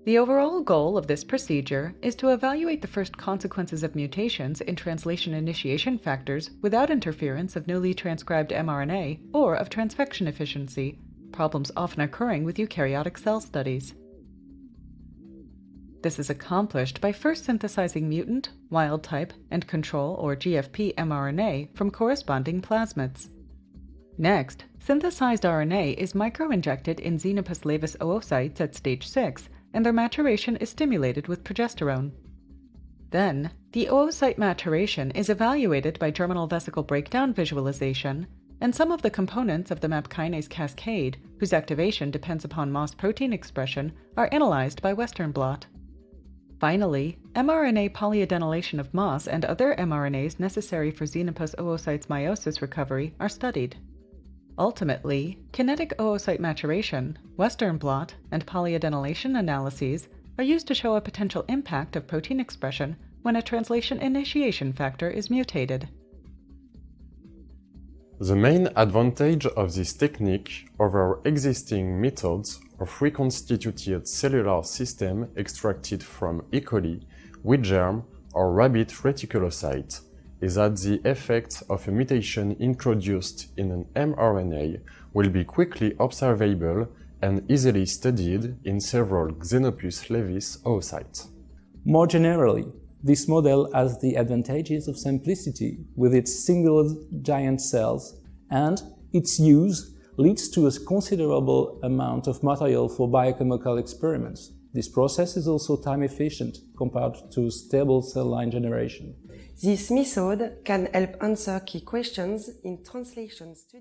The overall goal of this procedure is to evaluate the first consequences of mutations in translation initiation factors without interference of newly transcribed mRNA or of transfection efficiency, problems often occurring with eukaryotic cell studies. This is accomplished by first synthesizing mutant, wild-type, and control or GFP mRNA from corresponding plasmids. Next, synthesized RNA is microinjected in Xenopus laevis oocytes at stage 6, and their maturation is stimulated with progesterone. Then, the oocyte maturation is evaluated by germinal vesicle breakdown visualization, and some of the components of the MAP kinase cascade, whose activation depends upon MOS protein expression, are analyzed by Western blot. Finally, mRNA polyadenylation of MOS and other mRNAs necessary for Xenopus oocytes meiosis recovery are studied. Ultimately, kinetic oocyte maturation, Western blot, and polyadenylation analyses are used to show a potential impact of protein expression when a translation initiation factor is mutated. The main advantage of this technique over existing methods of reconstituted cellular system extracted from E. coli, wheat germ, or rabbit reticulocyte is that the effects of a mutation introduced in an mRNA will be quickly observable and easily studied in several Xenopus laevis oocytes. More generally, this model has the advantages of simplicity with its single giant cells, and its use leads to a considerable amount of material for biochemical experiments. This process is also time efficient compared to stable cell line generation. This method can help answer key questions in translation studies.